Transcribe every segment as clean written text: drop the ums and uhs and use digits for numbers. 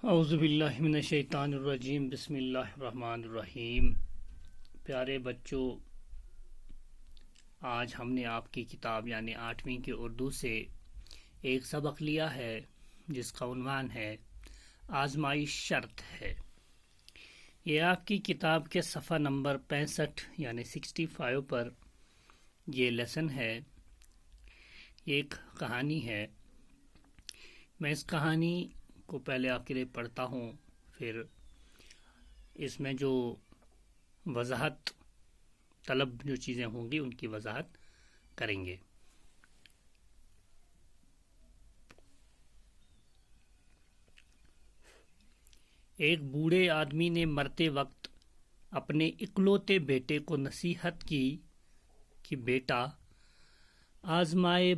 اعوذ باللہ من الشیطان الرجیم، بسم اللہ الرحمن الرحیم۔ پیارے بچوں، آج ہم نے آپ کی کتاب یعنی 8ویں کی اردو سے ایک سبق لیا ہے جس کا عنوان ہے آزمائش شرط ہے۔ یہ آپ کی کتاب کے صفحہ نمبر 65 یعنی 65 پر یہ لیسن ہے۔ یہ ایک کہانی ہے۔ میں اس کہانی کو پہلے آپ کے لیے پڑھتا ہوں، پھر اس میں جو وضاحت طلب جو چیزیں ہوں گی ان کی وضاحت کریں گے۔ ایک بوڑھے آدمی نے مرتے وقت اپنے اکلوتے بیٹے کو نصیحت کی کہ بیٹا، آزمائے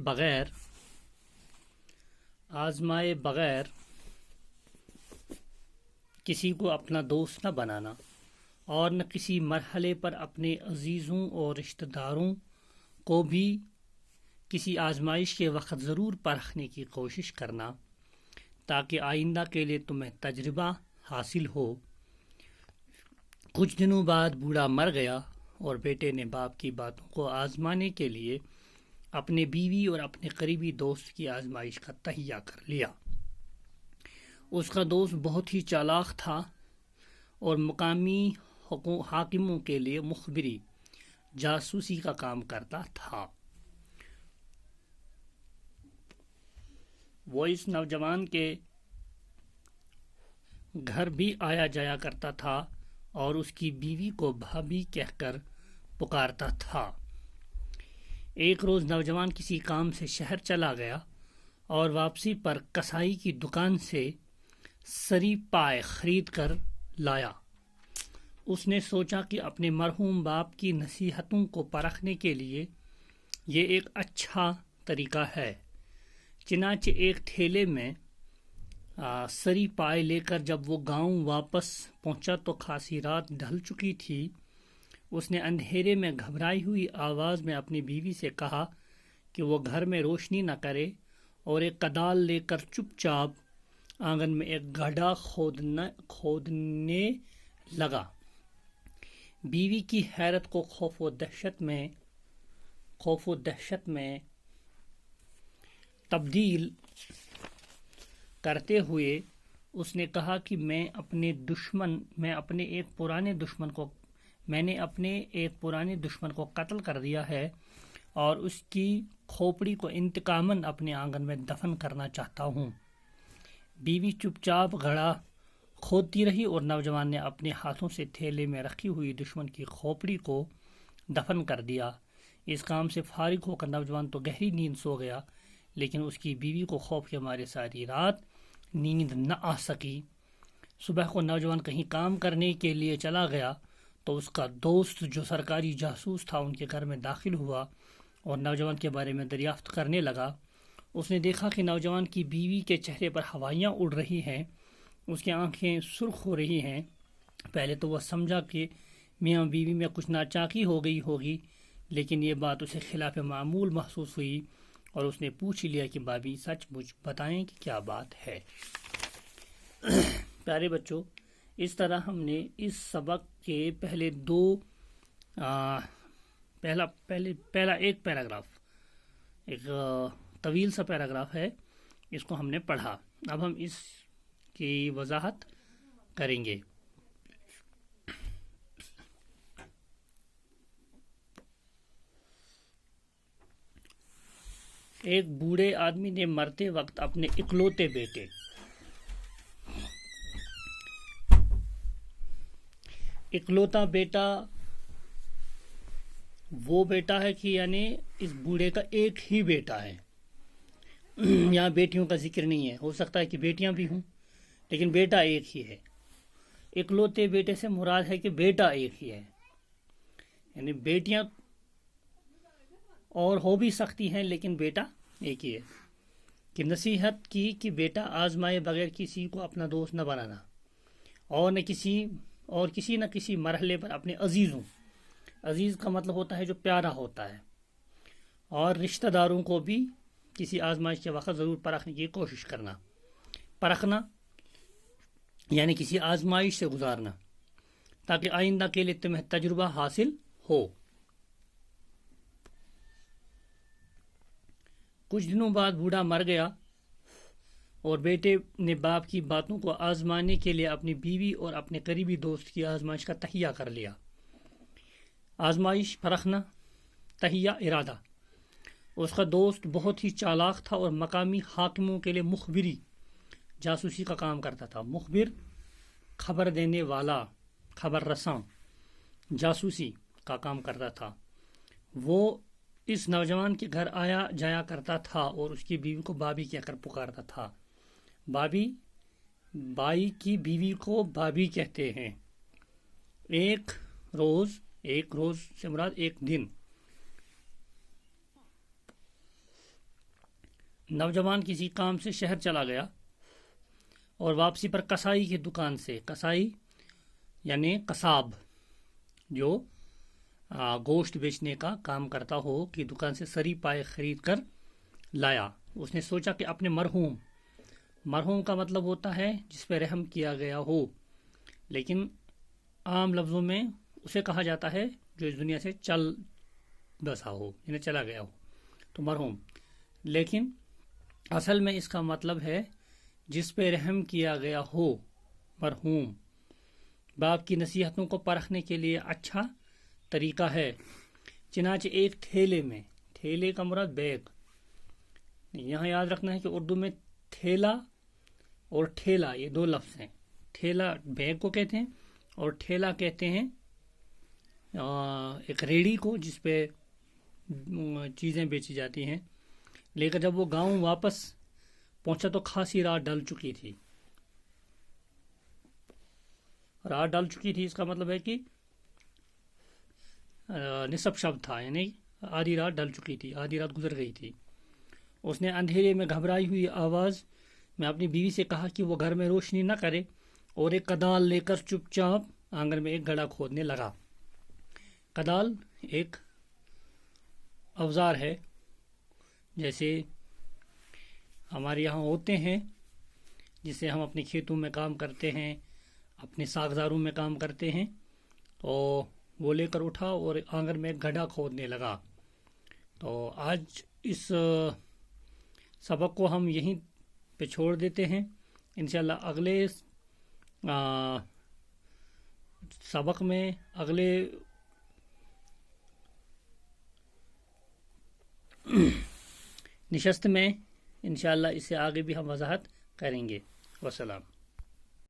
بغیر کسی کو اپنا دوست نہ بنانا، اور نہ کسی مرحلے پر اپنے عزیزوں اور رشتہ داروں کو بھی کسی آزمائش کے وقت ضرور پرکھنے کی کوشش کرنا، تاکہ آئندہ کے لیے تمہیں تجربہ حاصل ہو۔ کچھ دنوں بعد بوڑھا مر گیا اور بیٹے نے باپ کی باتوں کو آزمانے کے لیے اپنے بیوی اور اپنے قریبی دوست کی آزمائش کا تہیہ کر لیا۔ اس کا دوست بہت ہی چالاک تھا اور مقامی حاکموں کے لیے مخبری جاسوسی کا کام کرتا تھا۔ وہ اس نوجوان کے گھر بھی آیا جایا کرتا تھا اور اس کی بیوی کو بھابھی کہہ کر پکارتا تھا۔ ایک روز نوجوان کسی کام سے شہر چلا گیا اور واپسی پر کسائی کی دکان سے سری پائے خرید کر لایا۔ اس نے سوچا کہ اپنے مرحوم باپ کی نصیحتوں کو پرکھنے کے لیے یہ ایک اچھا طریقہ ہے۔ چنانچہ ایک ٹھیلے میں سری پائے لے کر جب وہ گاؤں واپس پہنچا تو خاصی رات ڈھل چکی تھی۔ اس نے اندھیرے میں گھبرائی ہوئی آواز میں اپنی بیوی سے کہا کہ وہ گھر میں روشنی نہ کرے، اور ایک کدال لے کر چپ چاپ آنگن میں ایک گڈھا کھودنے لگا۔ بیوی کی حیرت کو خوف و دہشت میں تبدیل کرتے ہوئے اس نے کہا کہ میں نے اپنے ایک پرانے دشمن کو قتل کر دیا ہے اور اس کی کھوپڑی کو انتقاماً اپنے آنگن میں دفن کرنا چاہتا ہوں۔ بیوی چپ چاپ گڑھا کھودتی رہی اور نوجوان نے اپنے ہاتھوں سے تھیلے میں رکھی ہوئی دشمن کی کھوپڑی کو دفن کر دیا۔ اس کام سے فارغ ہو کر نوجوان تو گہری نیند سو گیا، لیکن اس کی بیوی کو خوف کے مارے ساری رات نیند نہ آ سکی۔ صبح کو نوجوان کہیں کام کرنے کے لیے چلا گیا تو اس کا دوست جو سرکاری جاسوس تھا ان کے گھر میں داخل ہوا اور نوجوان کے بارے میں دریافت کرنے لگا۔ اس نے دیکھا کہ نوجوان کی بیوی کے چہرے پر ہوائیاں اڑ رہی ہیں، اس کی آنکھیں سرخ ہو رہی ہیں۔ پہلے تو وہ سمجھا کہ میاں بیوی میں کچھ ناچاکی ہو گئی ہوگی، لیکن یہ بات اسے خلاف معمول محسوس ہوئی اور اس نے پوچھ لیا کہ بھابھی سچ مجھ بتائیں کہ کیا بات ہے۔ پیارے بچوں، اس طرح ہم نے اس سبق کے پہلے پہلا ایک پیراگراف، ایک طویل سا پیراگراف ہے، اس کو ہم نے پڑھا۔ اب ہم اس کی وضاحت کریں گے۔ ایک بوڑھے آدمی نے مرتے وقت اپنے اکلوتے بیٹے اکلوتا بیٹا وہ بیٹا ہے کہ یعنی اس بوڑھے کا ایک ہی بیٹا ہے۔ یہاں بیٹیوں کا ذکر نہیں ہے، ہو سکتا ہے کہ بیٹیاں بھی ہوں، لیکن بیٹا ایک ہی ہے۔ اکلوتے بیٹے سے مراد ہے کہ بیٹا ایک ہی ہے، یعنی بیٹیاں اور ہو بھی سکتی ہیں لیکن بیٹا ایک ہی ہے۔ کہ نصیحت کی کہ بیٹا آزمائے بغیر کسی کو اپنا دوست نہ بنانا، اور کسی نہ کسی مرحلے پر اپنے عزیز کا مطلب ہوتا ہے جو پیارا ہوتا ہے، اور رشتہ داروں کو بھی کسی آزمائش کے وقت ضرور پرکھنے کی کوشش کرنا۔ پرکھنا یعنی کسی آزمائش سے گزارنا، تاکہ آئندہ کے لیے تمہیں تجربہ حاصل ہو۔ کچھ دنوں بعد بوڑھا مر گیا اور بیٹے نے باپ کی باتوں کو آزمانے کے لیے اپنی بیوی اور اپنے قریبی دوست کی آزمائش کا تہیہ کر لیا۔ آزمائش، پرکھنا، تہیہ، ارادہ۔ اس کا دوست بہت ہی چالاک تھا اور مقامی حاکموں کے لیے مخبری، جاسوسی کا کام کرتا تھا۔ مخبر، خبر دینے والا، خبر رساں، جاسوسی کا کام کرتا تھا۔ وہ اس نوجوان کے گھر آیا جایا کرتا تھا اور اس کی بیوی کو بابی کہہ کر پکارتا تھا۔ بابی، بائی کی بیوی کو بابی کہتے ہیں۔ ایک روز سے مراد ایک دن، نوجوان کسی کام سے شہر چلا گیا اور واپسی پر کسائی کی دکان سے، کسائی یعنی قصاب جو گوشت بیچنے کا کام کرتا ہو، کی دکان سے سری پائے خرید کر لایا۔ اس نے سوچا کہ اپنے مرحوم کا مطلب ہوتا ہے جس پہ رحم کیا گیا ہو، لیکن عام لفظوں میں اسے کہا جاتا ہے جو اس دنیا سے چل بسا ہو، یعنی چلا گیا ہو، تو مرحوم۔ لیکن اصل میں اس کا مطلب ہے جس پہ رحم کیا گیا ہو، مرحوم۔ باپ کی نصیحتوں کو پرکھنے کے لیے اچھا طریقہ ہے۔ چنانچہ ایک ٹھیلے کا مراد بیگ، یہاں یاد رکھنا ہے کہ اردو میں تھیلا اور ٹھیلا یہ دو لفظ ہیں۔ ٹھیلا بیگ کو کہتے ہیں اور ٹھیلا کہتے ہیں ایک ریڑھی کو جس پہ چیزیں بیچی جاتی ہیں۔ لیکن جب وہ گاؤں واپس پہنچا تو خاصی رات ڈل چکی تھی۔ اس کا مطلب ہے کہ نصف شب تھا، یعنی آدھی رات ڈل چکی تھی، آدھی رات گزر گئی تھی۔ اس نے اندھیرے میں گھبرائی ہوئی آواز میں اپنی بیوی سے کہا کہ وہ گھر میں روشنی نہ کرے اور ایک کدال لے کر چپ چاپ آنگن میں ایک گڑھا کھودنے لگا۔ کدال ایک اوزار ہے، جیسے ہمارے یہاں ہوتے ہیں، جسے ہم اپنے کھیتوں میں کام کرتے ہیں، اپنے ساگزاروں میں کام کرتے ہیں، تو وہ لے کر اٹھا اور آنگن میں ایک گڑھا کھودنے لگا۔ تو آج اس سبق کو ہم یہیں پہ چھوڑ دیتے ہیں۔ انشاءاللہ اگلے سبق میں، اگلے نشست میں انشاءاللہ اس سے آگے بھی ہم وضاحت کریں گے۔ والسلام۔